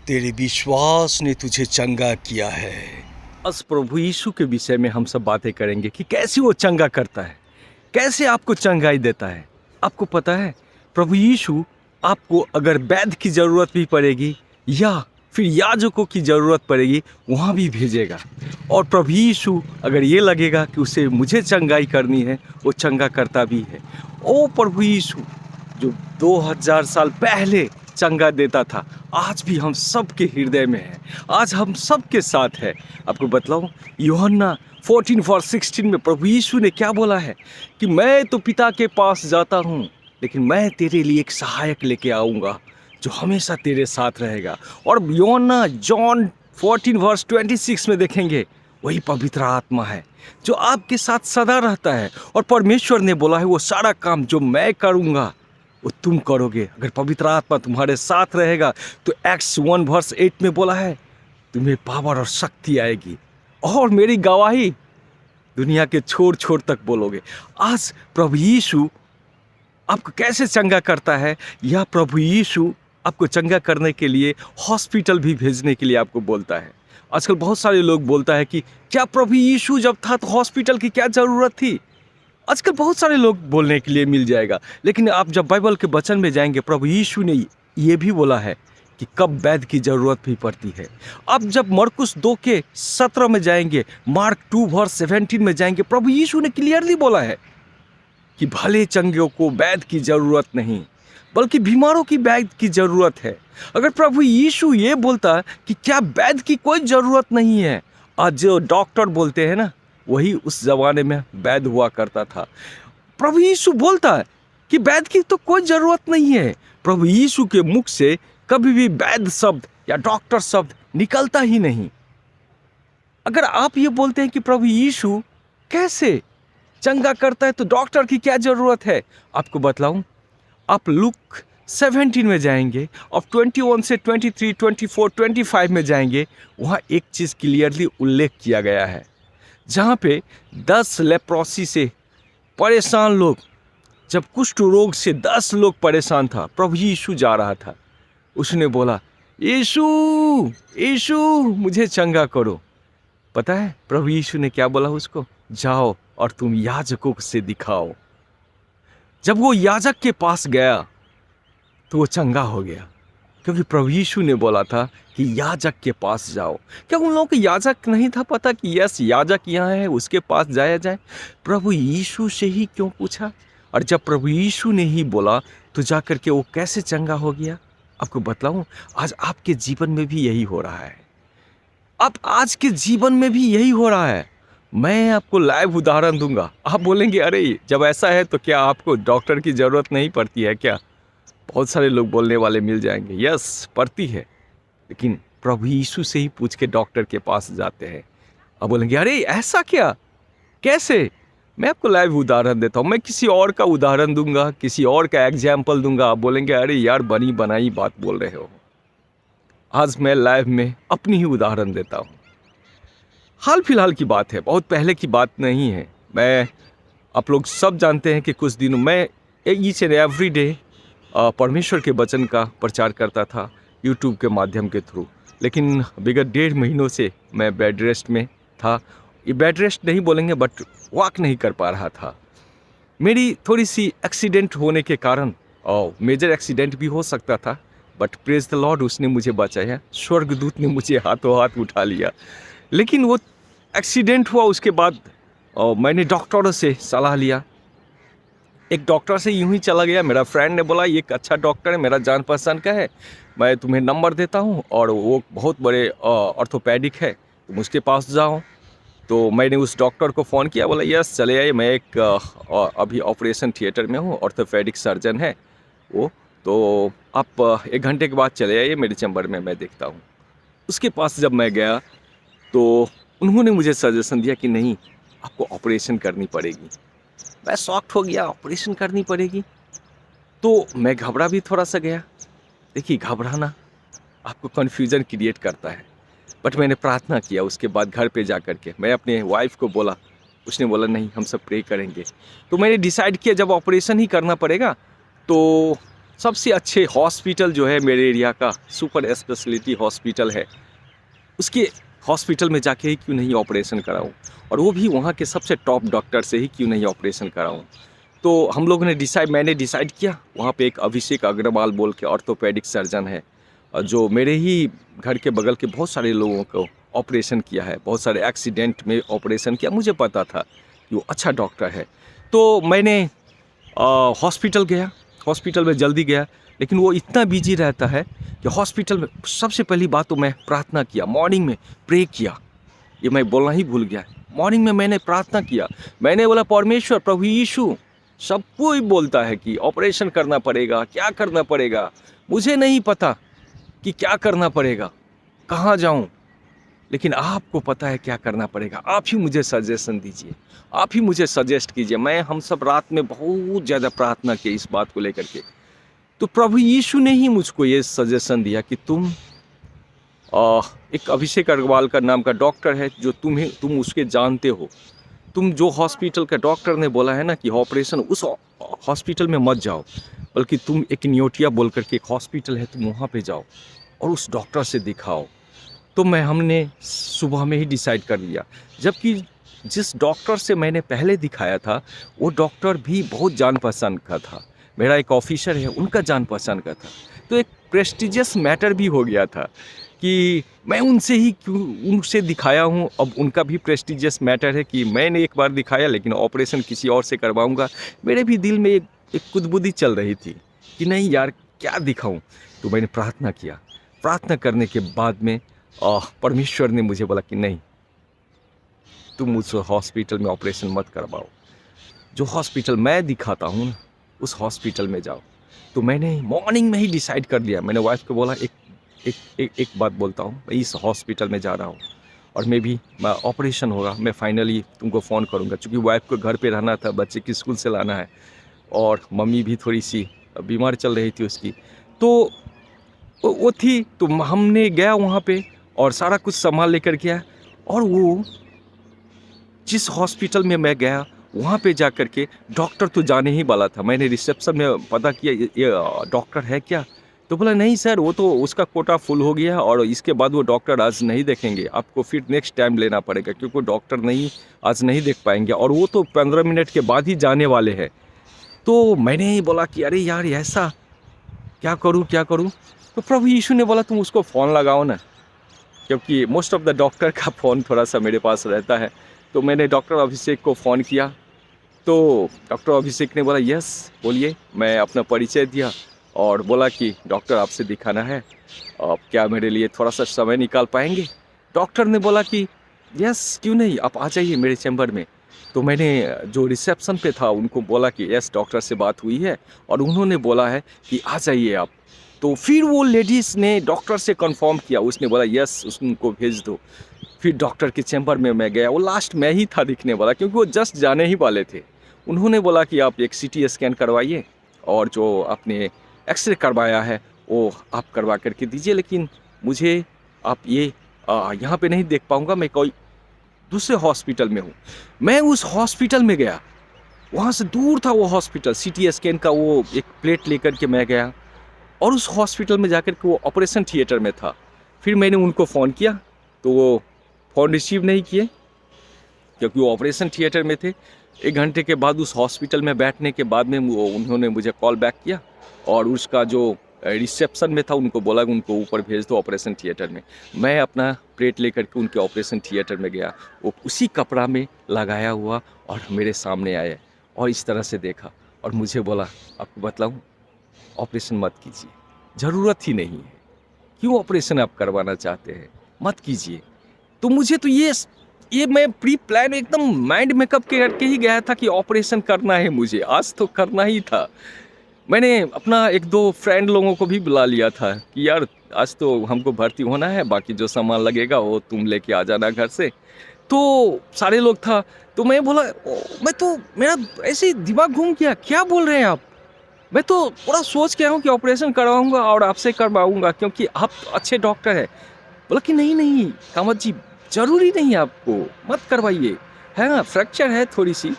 तेरे विश्वास ने तुझे चंगा किया है। आज प्रभु यीशु के विषय में हम सब बातें करेंगे कि कैसे वो चंगा करता है, कैसे आपको चंगाई देता है। आपको पता है प्रभु यीशु आपको अगर वैद्य की ज़रूरत भी पड़ेगी या फिर याजकों की ज़रूरत पड़ेगी वहाँ भी भेजेगा। और प्रभु यीशु अगर ये लगेगा कि उसे मुझे चंगाई करनी है वो चंगा करता भी है। ओ प्रभु यीशु जो 2000 साल पहले चंगा देता था आज भी हम सब के हृदय में है, आज हम सब के साथ है। आपको बतलाऊं यूहन्ना 14:16 में प्रभु यीशु ने क्या बोला है कि मैं तो पिता के पास जाता हूँ लेकिन मैं तेरे लिए एक सहायक लेके आऊँगा जो हमेशा तेरे साथ रहेगा। और यूहन्ना जॉन 14:26 में देखेंगे वही पवित्र आत्मा है जो आपके साथ सदा रहता है। और परमेश्वर ने बोला है वो सारा काम जो मैं करूँगा वो तुम करोगे। अगर पवित्र आत्मा तुम्हारे साथ रहेगा तो एक्ट्स 1:8 में बोला है तुम्हें पावर और शक्ति आएगी और मेरी गवाही दुनिया के छोर छोर तक बोलोगे। आज प्रभु यीशु आपको कैसे चंगा करता है, यह प्रभु यीशु आपको चंगा करने के लिए हॉस्पिटल भी भेजने के लिए आपको बोलता है। आजकल बहुत सारे लोग बोलता है कि क्या प्रभु यीशु जब था तो हॉस्पिटल की क्या ज़रूरत थी। आजकल बहुत सारे लोग बोलने के लिए मिल जाएगा, लेकिन आप जब बाइबल के वचन में जाएंगे प्रभु यीशु ने ये भी बोला है कि कब वैद्य की ज़रूरत भी पड़ती है। अब जब मरकुस 2:17 में जाएंगे, मार्क 2:17 में जाएंगे, प्रभु यीशु ने क्लियरली बोला है कि भले चंगों को वैद्य की ज़रूरत नहीं बल्कि बीमारों की वैद्य की ज़रूरत है। अगर प्रभु यीशु ये बोलता कि क्या वैद्य की कोई ज़रूरत नहीं है, आज जो डॉक्टर बोलते हैं ना वही उस ज़माने में वैद्य हुआ करता था। प्रभु यीशु बोलता है कि वैद्य की तो कोई ज़रूरत नहीं है। प्रभु यीशु के मुख से कभी भी वैद्य शब्द या डॉक्टर शब्द निकलता ही नहीं। अगर आप ये बोलते हैं कि प्रभु यीशु कैसे चंगा करता है तो डॉक्टर की क्या ज़रूरत है, आपको बतलाऊं, आप लूक 17 में जाएंगे और 21 से 23, 24, 25 में जाएंगे, वहाँ एक चीज़ क्लियरली उल्लेख किया गया है जहाँ पे 10 लेप्रोसी से परेशान लोग, जब कुष्ठ रोग से 10 लोग परेशान था, प्रभु यीशु जा रहा था, उसने बोला यीशु यीशु मुझे चंगा करो। पता है प्रभु यीशु ने क्या बोला उसको, जाओ और तुम याजकों से दिखाओ। जब वो याजक के पास गया तो वो चंगा हो गया, क्योंकि प्रभु यीशु ने बोला था कि याजक के पास जाओ। क्या उन लोगों को याजक नहीं था पता कि यस याजक यहाँ है उसके पास जाया जाए? प्रभु यीशु से ही क्यों पूछा? और जब प्रभु यीशु ने ही बोला तो जा कर के वो कैसे चंगा हो गया। आपको बतलाऊं आज आपके जीवन में भी यही हो रहा है। अब आज के जीवन में भी यही हो रहा है। मैं आपको लाइव उदाहरण दूंगा। आप बोलेंगे अरे जब ऐसा है तो क्या आपको डॉक्टर की ज़रूरत नहीं पड़ती है क्या? बहुत सारे लोग बोलने वाले मिल जाएंगे, यस पड़ती है, लेकिन प्रभु यीशु से ही पूछ के डॉक्टर के पास जाते हैं। आप बोलेंगे अरे ऐसा क्या, कैसे? मैं आपको लाइव उदाहरण देता हूँ। मैं किसी और का उदाहरण दूंगा, किसी और का एग्जाम्पल दूंगा। आप बोलेंगे अरे यार बनी बनाई बात बोल रहे हो। आज मैं लाइव में अपनी ही उदाहरण देता हूँ। हाल फिलहाल की बात है, बहुत पहले की बात नहीं है। आप लोग सब जानते हैं कि कुछ दिनों मैं ईच एंड एवरी डे परमेश्वर के वचन का प्रचार करता था यूट्यूब के माध्यम के थ्रू, लेकिन विगत 1.5 महीनों से मैं बेड रेस्ट में था। ये बेड रेस्ट नहीं बोलेंगे बट वॉक नहीं कर पा रहा था। मेरी थोड़ी सी एक्सीडेंट होने के कारण, और मेजर एक्सीडेंट भी हो सकता था, बट प्रेज द लॉर्ड उसने मुझे बचाया। स्वर्गदूत ने मुझे हाथों हाथ उठा लिया। लेकिन वो एक्सीडेंट हुआ उसके बाद मैंने डॉक्टरों से सलाह लिया। एक डॉक्टर से यूं ही चला गया, मेरा फ्रेंड ने बोला ये एक अच्छा डॉक्टर है, मेरा जान पहचान का है, मैं तुम्हें नंबर देता हूं और वो बहुत बड़े ऑर्थोपेडिक है, तुम उसके पास जाओ। तो मैंने उस डॉक्टर को फ़ोन किया, बोला यस चले आइए, मैं एक अभी ऑपरेशन थिएटर में हूँ, ऑर्थोपेडिक सर्जन है वो, तो आप 1 घंटे के बाद चले आइए मेरे चैम्बर में, मैं देखता हूँ। उसके पास जब मैं गया तो उन्होंने मुझे सजेशन दिया कि नहीं आपको ऑपरेशन करनी पड़ेगी। मैं शॉक्ड हो गया, ऑपरेशन करनी पड़ेगी, तो मैं घबरा भी थोड़ा सा गया। देखिए घबराना आपको कन्फ्यूज़न क्रिएट करता है, बट मैंने प्रार्थना किया। उसके बाद घर पे जा कर के मैं अपने वाइफ को बोला, उसने बोला नहीं हम सब प्रे करेंगे। तो मैंने डिसाइड किया जब ऑपरेशन ही करना पड़ेगा तो सबसे अच्छे हॉस्पिटल जो है मेरे एरिया का सुपर स्पेशलिटी हॉस्पिटल है, उसके हॉस्पिटल में जाके ही क्यों नहीं ऑपरेशन कराऊं, और वो भी वहाँ के सबसे टॉप डॉक्टर से ही क्यों नहीं ऑपरेशन कराऊं। तो हम लोगों ने मैंने डिसाइड किया, वहाँ पे एक अभिषेक अग्रवाल बोल के ऑर्थोपेडिक सर्जन है, जो मेरे ही घर के बगल के बहुत सारे लोगों को ऑपरेशन किया है, बहुत सारे एक्सीडेंट में ऑपरेशन किया। मुझे पता था कि वो अच्छा डॉक्टर है, तो मैंने हॉस्पिटल गया। हॉस्पिटल में जल्दी गया, लेकिन वो इतना बिजी रहता है कि हॉस्पिटल में सबसे पहली बात तो मैं प्रार्थना किया, मॉर्निंग में प्रे किया। ये मैं बोलना ही भूल गया, मॉर्निंग में मैंने प्रार्थना किया। मैंने बोला, परमेश्वर प्रभु यीशु, सब कोई बोलता है कि ऑपरेशन करना पड़ेगा, क्या करना पड़ेगा, मुझे नहीं पता कि क्या करना पड़ेगा, कहाँ जाऊँ, लेकिन आपको पता है क्या करना पड़ेगा। आप ही मुझे सजेशन दीजिए, आप ही मुझे सजेस्ट कीजिए। हम सब रात में बहुत ज़्यादा प्रार्थना किए इस बात को लेकर के। तो प्रभु यीशु ने ही मुझको ये सजेशन दिया कि तुम एक अभिषेक अग्रवाल का नाम का डॉक्टर है, जो तुम उसके जानते हो। तुम जो हॉस्पिटल का डॉक्टर ने बोला है ना कि ऑपरेशन, उस हॉस्पिटल में मत जाओ, बल्कि तुम एक न्योटिया बोल करके एक हॉस्पिटल है, तुम वहाँ पे जाओ और उस डॉक्टर से दिखाओ। तो हमने सुबह में ही डिसाइड कर लिया, जबकि जिस डॉक्टर से मैंने पहले दिखाया था वो डॉक्टर भी बहुत जान पहचान का था, मेरा एक ऑफिसर है, उनका जान पहचान का था। तो एक प्रेस्टिजियस मैटर भी हो गया था कि मैं उनसे दिखाया हूँ, अब उनका भी प्रेस्टिजियस मैटर है कि मैंने एक बार दिखाया लेकिन ऑपरेशन किसी और से करवाऊँगा। मेरे भी दिल में एक कुदबुदी चल रही थी कि नहीं यार, क्या दिखाऊँ। तो मैंने प्रार्थना किया। प्रार्थना करने के बाद में परमेश्वर ने मुझे बोला कि नहीं, तुम उस हॉस्पिटल में ऑपरेशन मत करवाओ, जो हॉस्पिटल मैं दिखाता हूँ ना उस हॉस्पिटल में जाओ। तो मैंने मॉर्निंग में ही डिसाइड कर लिया। मैंने वाइफ को बोला, एक बात बोलता हूँ, मैं इस हॉस्पिटल में जा रहा हूँ और मैं ऑपरेशन होगा, मैं फाइनली तुमको फ़ोन करूँगा। क्योंकि वाइफ को घर पे रहना था, बच्चे की स्कूल से लाना है, और मम्मी भी थोड़ी सी बीमार चल रही थी उसकी, तो वो थी। तो हमने गया वहाँ पे और सारा कुछ संभाल लेकर गया। और वो जिस हॉस्पिटल में मैं गया वहाँ पे जा कर के डॉक्टर तो जाने ही वाला था। मैंने रिसेप्शन में पता किया ये डॉक्टर है क्या, तो बोला नहीं सर, वो तो उसका कोटा फुल हो गया है और इसके बाद वो डॉक्टर आज नहीं देखेंगे, आपको फिर नेक्स्ट टाइम लेना पड़ेगा, क्योंकि डॉक्टर आज नहीं देख पाएंगे, और वो तो 15 मिनट के बाद ही जाने वाले हैं। तो मैंने ही बोला कि अरे यार, ऐसा क्या करूँ। तो प्रभु यीशु ने बोला, तुम उसको फ़ोन लगाओ ना, क्योंकि मोस्ट ऑफ द डॉक्टर का फ़ोन थोड़ा सा मेरे पास रहता है। तो मैंने डॉक्टर अभिषेक को फ़ोन किया, तो डॉक्टर अभिषेक ने बोला यस बोलिए। मैं अपना परिचय दिया और बोला कि डॉक्टर आपसे दिखाना है, आप क्या मेरे लिए थोड़ा सा समय निकाल पाएंगे। डॉक्टर ने बोला कि यस, क्यों नहीं, आप आ जाइए मेरे चैम्बर में। तो मैंने जो रिसेप्शन पे था उनको बोला कि यस, डॉक्टर से बात हुई है और उन्होंने बोला है कि आ जाइए आप। तो फिर वो लेडीज़ ने डॉक्टर से कंफर्म किया, उसने बोला यस, उनको भेज दो। फिर डॉक्टर के चैम्बर में मैं गया, वो लास्ट में ही था दिखने वाला, क्योंकि वो जस्ट जाने ही वाले थे। उन्होंने बोला कि आप एक CT स्कैन करवाइए और जो आपने एक्सरे करवाया है वो आप करवा करके दीजिए, लेकिन मुझे आप ये यहाँ पे नहीं देख पाऊँगा, मैं कोई दूसरे हॉस्पिटल में हूँ। मैं उस हॉस्पिटल में गया, वहाँ से दूर था वो हॉस्पिटल, CT स्कैन का वो एक प्लेट लेकर के मैं गया और उस हॉस्पिटल में जाकर के वो ऑपरेशन थिएटर में था। फिर मैंने उनको फ़ोन किया तो वो फ़ोन रिसीव नहीं किए, क्योंकि वो ऑपरेशन थिएटर में थे। 1 घंटे के बाद उस हॉस्पिटल में बैठने के बाद में उन्होंने मुझे कॉल बैक किया और उसका जो रिसेप्शन में था उनको बोला कि उनको ऊपर भेज दो ऑपरेशन थिएटर में। मैं अपना प्लेट लेकर के उनके ऑपरेशन थिएटर में गया, वो उसी कपड़ा में लगाया हुआ और मेरे सामने आए और इस तरह से देखा और मुझे बोला, आपको बतलाऊँ, ऑपरेशन मत कीजिए, ज़रूरत ही नहीं है। क्यों ऑपरेशन आप करवाना चाहते हैं, मत कीजिए। तो मुझे तो ये मैं प्री प्लान एकदम माइंड मेकअप करके ही गया था कि ऑपरेशन करना है मुझे, आज तो करना ही था। मैंने अपना 1-2 फ्रेंड लोगों को भी बुला लिया था कि यार आज तो हमको भर्ती होना है, बाकी जो सामान लगेगा वो तुम लेके आ जाना घर से। तो सारे लोग था, तो मैं बोला, मेरा ऐसे ही दिमाग घूम गया, क्या बोल रहे हैं आप। मैं तो पूरा सोच के आया हूँ कि ऑपरेशन करवाऊँगा और आपसे करवाऊँगा, क्योंकि आप अच्छे डॉक्टर हैं। बोला कि नहीं कामत जी, ज़रूरी नहीं है, आपको मत करवाइए, है ना, फ्रैक्चर है थोड़ी सी,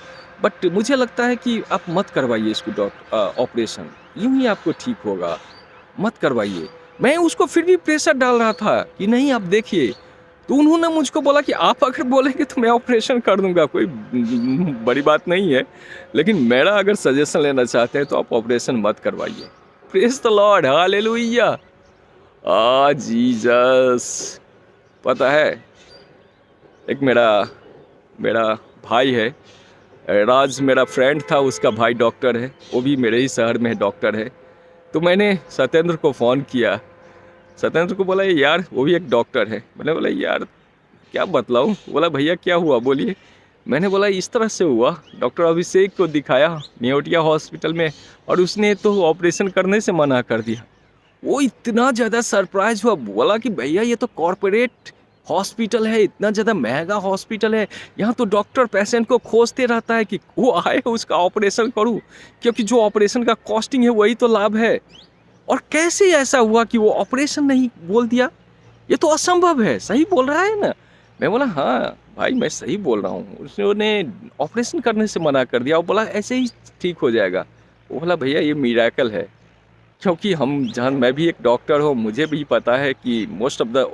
बट मुझे लगता है कि आप मत करवाइए इसको ऑपरेशन, यूं ही आपको ठीक होगा, मत करवाइए। मैं उसको फिर भी प्रेशर डाल रहा था कि नहीं आप देखिए, तो उन्होंने मुझको बोला कि आप अगर बोलेंगे तो मैं ऑपरेशन कर दूंगा, कोई बड़ी बात नहीं है, लेकिन मेरा अगर सजेशन लेना चाहते हैं तो आप ऑपरेशन मत करवाइए। Praise the Lord, hallelujah. Jesus. पता है, एक मेरा मेरा भाई है, राज मेरा फ्रेंड था, उसका भाई डॉक्टर है, वो भी मेरे ही शहर में डॉक्टर है। तो मैंने सत्येंद्र को फ़ोन किया, सत्येंद्र को बोला यार, वो भी एक डॉक्टर है। मैंने बोला यार क्या बतलाऊँ? बोला भैया क्या हुआ बोलिए। मैंने बोला इस तरह से हुआ, डॉक्टर अभिषेक को दिखाया नियोटिया हॉस्पिटल में और उसने तो ऑपरेशन करने से मना कर दिया। वो इतना ज़्यादा सरप्राइज हुआ, बोला कि भैया ये तो कॉरपोरेट हॉस्पिटल है, इतना ज़्यादा महंगा हॉस्पिटल है, यहाँ तो डॉक्टर पेशेंट को खोजते रहता है कि वो आए उसका ऑपरेशन करूँ, क्योंकि जो ऑपरेशन का कॉस्टिंग है वही तो लाभ है। और कैसे ऐसा हुआ कि वो ऑपरेशन नहीं बोल दिया? ये तो असंभव है, सही बोल रहा है ना? मैं बोला हाँ भाई मैं सही बोल रहा हूँ, उसने ऑपरेशन करने से मना कर दिया और बोला ऐसे ही ठीक हो जाएगा। वो बोला भैया ये मिरेकल है, क्योंकि मैं भी एक डॉक्टर हूँ, मुझे भी पता है कि most of the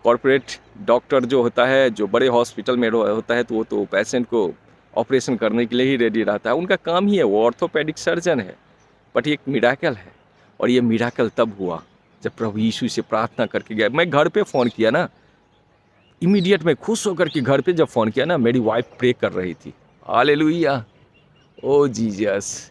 corporate doctor जो होता है, जो बड़े हॉस्पिटल में होता है, तो वो तो पेशेंट को ऑपरेशन करने के लिए ही रेडी रहता है, उनका काम ही है, वो ऑर्थोपेडिक सर्जन है। बट ये एक मिरेकल है, और ये मिरेकल तब हुआ जब प्रभु यीशु से प्रार्थना करके गया। मैं घर पे फ़ोन किया ना, इमीडिएट में खुश होकर के घर पे जब फ़ोन किया ना, मेरी वाइफ प्रे कर रही थी। हालेलुया, ओ जीसस।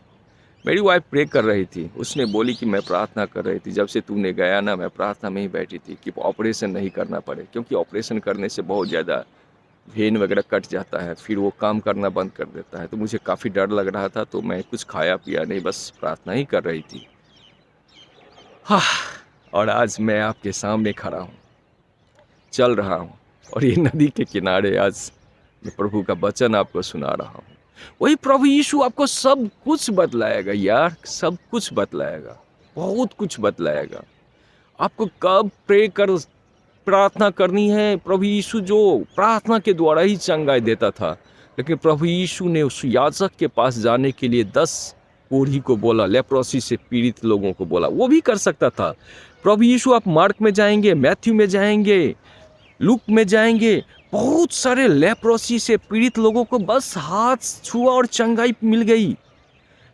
मेरी वाइफ प्रे कर रही थी, उसने बोली कि मैं प्रार्थना कर रही थी, जब से तूने गया ना मैं प्रार्थना में ही बैठी थी कि ऑपरेशन नहीं करना पड़े, क्योंकि ऑपरेशन करने से बहुत ज़्यादा वेन वगैरह कट जाता है, फिर वो काम करना बंद कर देता है। तो मुझे काफ़ी डर लग रहा था, तो मैं कुछ खाया पिया नहीं, बस प्रार्थना ही कर रही थी। हाँ, और आज मैं आपके सामने खड़ा हूँ, चल रहा हूँ, और ये नदी के किनारे आज मैं प्रभु का वचन आपको सुना रहा हूँ। वही प्रभु यीशु आपको सब कुछ बतलाएगा यार, सब कुछ बतलाएगा, बहुत कुछ बतलाएगा। आपको कब प्रार्थना करनी है। प्रभु यीशु जो प्रार्थना के द्वारा ही चंगाई देता था, लेकिन प्रभु यीशु ने उस याजक के पास जाने के लिए 10 कोढ़ी को बोला, लेप्रोसी से पीड़ित लोगों को बोला, वो भी कर सकता था। प्रभु यीशु आप मार्क में जाएंगे, मैथ्यू में जाएंगे, लूक में जाएंगे, बहुत सारे लेप्रोसी से पीड़ित लोगों को बस हाथ छुआ और चंगाई मिल गई।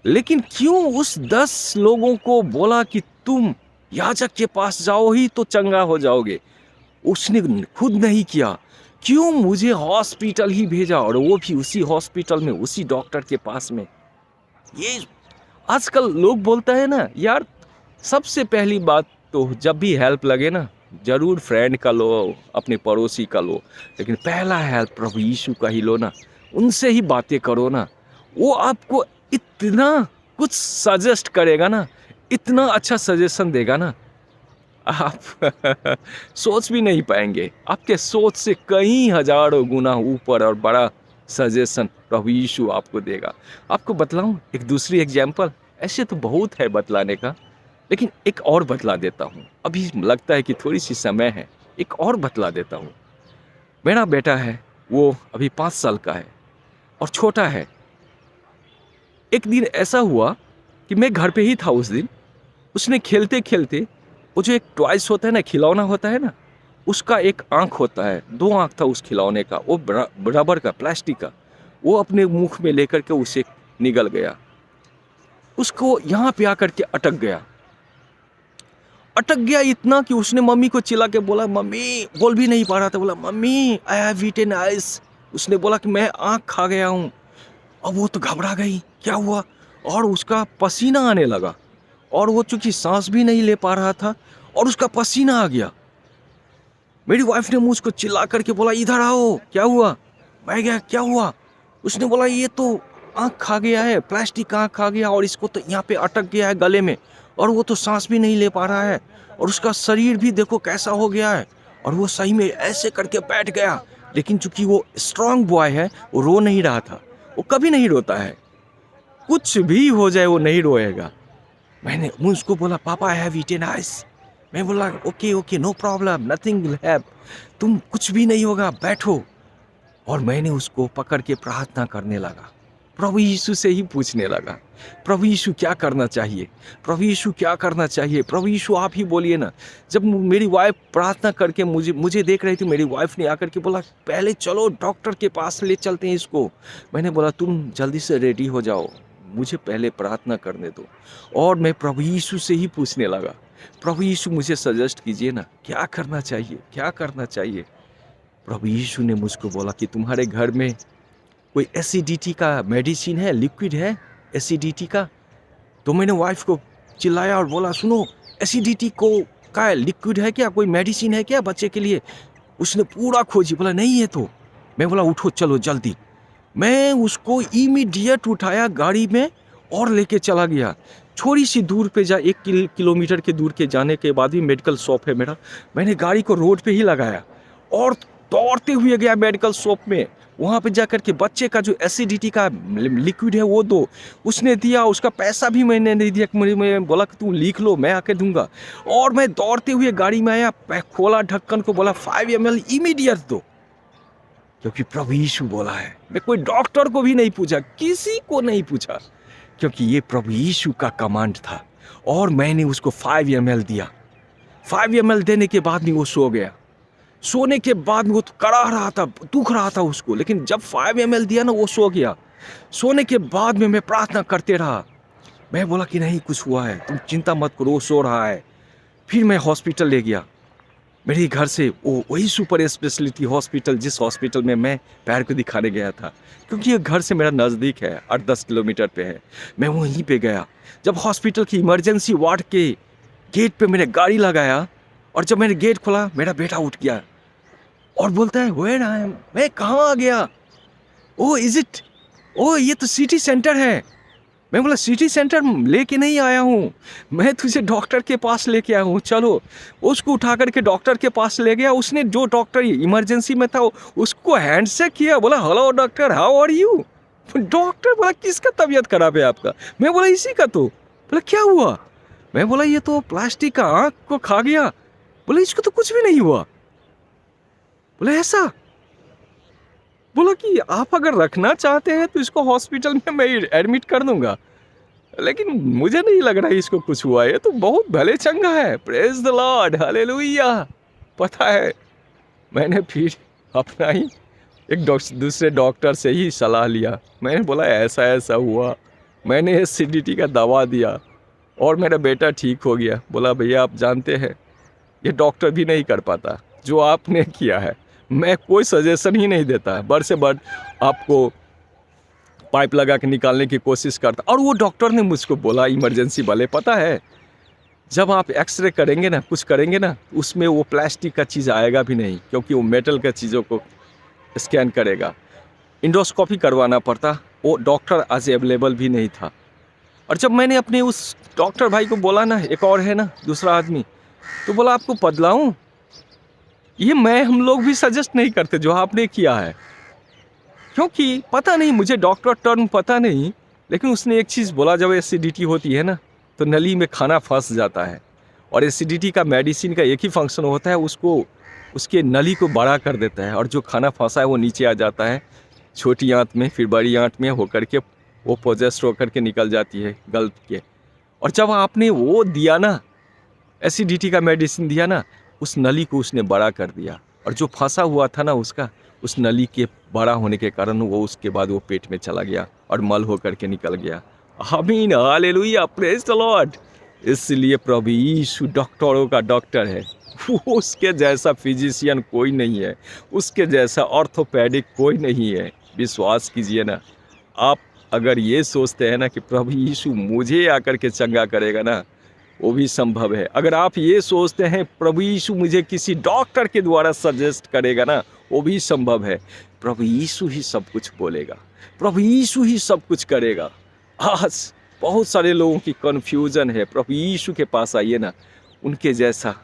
लेकिन क्यों उस 10 लोगों को बोला कि तुम याजक के पास जाओ ही तो चंगा हो जाओगे? उसने खुद नहीं किया। क्यों मुझे हॉस्पिटल ही भेजा, और वो भी उसी हॉस्पिटल में, उसी डॉक्टर के पास में? ये आजकल लोग बोलता है ना यार, सबसे पहली बात तो जब भी हेल्प लगे ना, जरूर फ्रेंड का लो, अपने पड़ोसी का लो, लेकिन पहला हेल्प प्रभु यीशु का ही लो ना, उनसे ही बातें करो ना। वो आपको इतना कुछ सजेस्ट करेगा ना, इतना अच्छा सजेशन देगा ना, आप सोच भी नहीं पाएंगे। आपके सोच से कई हजारों गुना ऊपर और बड़ा सजेशन प्रभु यीशु आपको देगा। आपको बतलाऊं एक दूसरी एग्जाम्पल, ऐसे तो बहुत है बतलाने का, लेकिन एक और बतला देता हूँ। अभी लगता है कि थोड़ी सी समय है, एक और बतला देता हूँ। मेरा बेटा है, वो अभी 5 साल का है और छोटा है। एक दिन ऐसा हुआ कि मैं घर पे ही था उस दिन, उसने खेलते खेलते, वो जो एक टॉयस होता है ना, खिलौना होता है ना, उसका एक आँख होता है, 2 आँख था उस खिलौने का, वो रबर का, प्लास्टिक का, वो अपने मुख में लेकर के उसे निगल गया। उसको यहाँ पे आकर के अटक गया इतना कि उसने मम्मी को चिल्ला के बोला, मम्मी, बोल भी नहीं पा रहा था, बोला mummy I have eaten ice. उसने बोला कि मैं आँख खा गया हूँ। अब वो तो घबरा गई, क्या हुआ, और उसका पसीना आने लगा, और वो चूंकि सांस भी नहीं ले पा रहा था और उसका पसीना आ गया। मेरी वाइफ ने मुझको चिल्ला करके बोला, इधर आओ, क्या हुआ? मैं गया, क्या हुआ? उसने बोला ये तो आँख खा गया है, प्लास्टिक आँख खा गया, और इसको तो यहाँ पे अटक गया है गले में, और वो तो सांस भी नहीं ले पा रहा है, और उसका शरीर भी देखो कैसा हो गया है। और वो सही में ऐसे करके बैठ गया, लेकिन चूंकि वो स्ट्रांग बॉय है, वो रो नहीं रहा था। वो कभी नहीं रोता है, कुछ भी हो जाए वो नहीं रोएगा। मैंने मुझको बोला, पापा आई हैव ईटन आइस। मैं बोला okay okay, no problem, nothing will hap, तुम कुछ भी नहीं होगा, बैठो। और मैंने उसको पकड़ के प्रार्थना करने लगा। प्रभु यीशु से ही पूछने लगा, प्रभु यीशु क्या करना चाहिए, प्रभु यीशु क्या करना चाहिए, प्रभु यीशु आप ही बोलिए ना। जब मेरी वाइफ प्रार्थना करके मुझे देख रही थी, मेरी वाइफ ने आकर के बोला पहले चलो डॉक्टर के पास ले चलते हैं इसको। मैंने बोला तुम जल्दी से रेडी हो जाओ, मुझे पहले प्रार्थना करने दो। और मैं प्रभु यीशु से ही पूछने लगा, प्रभु यीशु मुझे सजेस्ट कीजिए ना, क्या करना चाहिए, क्या करना चाहिए। प्रभु यीशु ने मुझको बोला कि तुम्हारे घर में कोई एसिडिटी का मेडिसिन है, लिक्विड है एसिडिटी का। तो मैंने वाइफ को चिल्लाया और बोला सुनो एसिडिटी को का लिक्विड है क्या, कोई मेडिसिन है क्या बच्चे के लिए। उसने पूरा खोजी, बोला नहीं है। तो मैं बोला उठो चलो जल्दी। मैं उसको इमीडिएट उठाया गाड़ी में और लेके चला गया। थोड़ी सी दूर पे 1 किलोमीटर के दूर के जाने के बाद भी मेडिकल शॉप है मेरा। मैंने गाड़ी को रोड पे ही लगाया और दौड़ते हुए गया मेडिकल शॉप में। वहाँ पे जाकर के बच्चे का जो एसिडिटी का लिक्विड है वो दो। उसने दिया, उसका पैसा भी मैंने नहीं दिया। मैं बोला कि तू लिख लो मैं आके दूंगा। और मैं दौड़ते हुए गाड़ी में आया, खोला ढक्कन को, बोला 5 ml इमीडिएट दो, क्योंकि प्रभु यीशु बोला है। मैं कोई डॉक्टर को भी नहीं पूछा, किसी को नहीं पूछा, क्योंकि ये प्रभु यीशु का कमांड था। और मैंने उसको 5 ml दिया। 5 ml देने के बाद भी वो सो गया। सोने के बाद वो तो कड़ा रहा था, दुख रहा था उसको, लेकिन जब 5 ml दिया ना वो सो गया। सोने के बाद में मैं प्रार्थना करते रहा। मैं बोला कि नहीं कुछ हुआ है, तुम चिंता मत करो, वो सो रहा है। फिर मैं हॉस्पिटल ले गया। मेरे घर से वही सुपर स्पेशलिटी हॉस्पिटल, जिस हॉस्पिटल में मैं पैर को दिखाने गया था, क्योंकि ये घर से मेरा नज़दीक है, 8-10 किलोमीटर पे है। मैं वहीं पे गया। जब हॉस्पिटल की इमरजेंसी वार्ड के गेट पे मैंने गाड़ी लगाया और जब मैंने गेट खोला, मेरा बेटा उठ गया और बोलता है वेयर आई एम। मैं कहाँ आ गया? ओ इज इट, ओ ये तो सिटी सेंटर है। मैं बोला सिटी सेंटर लेके नहीं आया हूँ, मैं तुझे डॉक्टर के पास लेके आया हूँ, चलो। उसको उठा करके डॉक्टर के पास ले गया। उसने जो डॉक्टर इमरजेंसी में था उसको हैंडशेक किया, बोला hello doctor how are you. Doctor बोला किसका तबीयत खराब है आपका? मैं बोला इसी का। तो बोला क्या हुआ? मैं बोला ये तो प्लास्टिक का आँख को खा गया। बोला इसको तो कुछ भी नहीं हुआ। बोला ऐसा? बोला कि आप अगर रखना चाहते हैं तो इसको हॉस्पिटल में मैं एडमिट कर दूंगा, लेकिन मुझे नहीं लग रहा है इसको कुछ हुआ है, तो बहुत भले चंगा है। Praise the Lord, hallelujah. पता है मैंने फिर अपना ही एक दूसरे डॉक्टर से ही सलाह लिया। मैंने बोला ऐसा ऐसा हुआ, मैंने एसिडिटी का दवा दिया और मेरा बेटा ठीक हो गया। बोला भैया आप जानते हैं ये डॉक्टर भी नहीं कर पाता जो आपने किया है। मैं कोई सजेशन ही नहीं देता, बढ़ से बढ़ आपको पाइप लगा के निकालने की कोशिश करता। और वो डॉक्टर ने मुझको बोला इमरजेंसी वाले, पता है जब आप एक्सरे करेंगे ना, कुछ करेंगे ना, उसमें वो प्लास्टिक का चीज़ आएगा भी नहीं, क्योंकि वो मेटल का चीज़ों को स्कैन करेगा। इंडोस्कोपी करवाना पड़ता, वो डॉक्टर आज अवेलेबल भी नहीं था। और जब मैंने अपने उस डॉक्टर भाई को बोला ना, एक और है ना दूसरा आदमी, तो बोला आपको बदलाऊं? ये हम लोग भी सजेस्ट नहीं करते जो आपने किया है, क्योंकि पता नहीं, मुझे डॉक्टर टर्म पता नहीं, लेकिन उसने एक चीज़ बोला, जब एसिडिटी होती है ना तो नली में खाना फंस जाता है। और एसिडिटी का मेडिसिन का एक ही फंक्शन होता है, उसको उसके नली को बड़ा कर देता है, और जो खाना फंसा है वो नीचे आ जाता है छोटी आंत में, फिर बड़ी आंत में होकर के वो पोजेस्ट होकर के निकल जाती है गल्प के। और जब आपने वो दिया ना, एसिडिटी का मेडिसिन दिया ना, उस नली को उसने बड़ा कर दिया, और जो फंसा हुआ था ना उसका, उस नली के बड़ा होने के कारण वो उसके बाद वो पेट में चला गया और मल होकर के निकल गया। आमीन, हालेलुया, प्रेज द लॉर्ड। इसलिए प्रभु यीशु डॉक्टरों का डॉक्टर है। उसके जैसा फिजिशियन कोई नहीं है, उसके जैसा ऑर्थोपेडिक कोई नहीं है। विश्वास कीजिए ना, आप अगर ये सोचते हैं ना कि प्रभु यीशु मुझे आकर के चंगा करेगा ना, वो भी संभव है। अगर आप ये सोचते हैं प्रभु यीशु मुझे किसी डॉक्टर के द्वारा सजेस्ट करेगा ना, वो भी संभव है। प्रभु यीशु ही सब कुछ बोलेगा, प्रभु यीशु ही सब कुछ करेगा। आज बहुत सारे लोगों की कन्फ्यूज़न है। प्रभु यीशु के पास आइए ना, उनके जैसा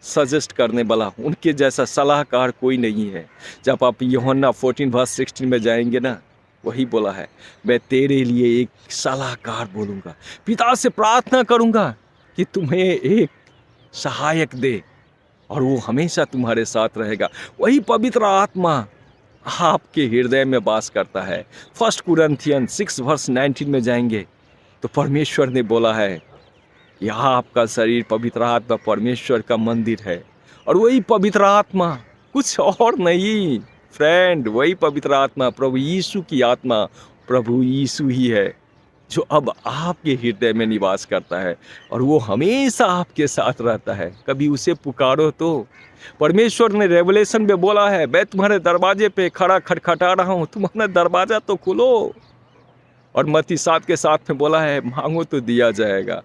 सजेस्ट करने वाला, उनके जैसा सलाहकार कोई नहीं है। जब आप यूहन्ना 14:16 में जाएंगे ना, वही बोला है, मैं तेरे लिए एक सलाहकार बोलूँगा, पिता से प्रार्थना करूँगा कि तुम्हें एक सहायक दे, और वो हमेशा तुम्हारे साथ रहेगा। वही पवित्र आत्मा आपके हृदय में वास करता है। 1 कुरिन्थियन 6 वर्स 19 में जाएंगे तो परमेश्वर ने बोला है, यहाँ आपका शरीर पवित्र आत्मा परमेश्वर का मंदिर है, और वही पवित्र आत्मा कुछ और नहीं फ्रेंड, वही पवित्र आत्मा प्रभु यीशु की आत्मा, प्रभु यीशु ही है जो अब आपके हृदय में निवास करता है, और वो हमेशा आपके साथ रहता है। कभी उसे पुकारो तो परमेश्वर ने रेवलेशन में बोला है, मैं तुम्हारे दरवाजे पे खड़ा खटखटा रहा हूँ, तुम अपना दरवाजा तो खोलो। और मत्ती 7 के 7 में बोला है, मांगो तो दिया जाएगा।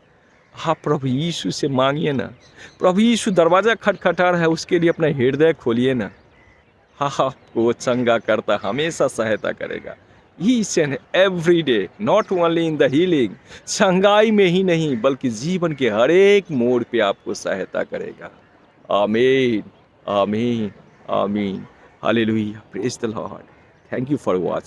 आप प्रभु यीशु से मांगिए ना। प्रभु यीशु दरवाजा खटखटा रहा है, उसके लिए अपना हृदय खोलिए ना। हाँ, वो चंगा करता, हमेशा सहायता करेगा। Each and every day, not only in the healing, चंगाई में ही नहीं बल्कि जीवन के हर एक मोड़ पे आपको सहायता करेगा। आमीन, आमीन, आमीन, hallelujah, praise the Lord. Thank you for watching.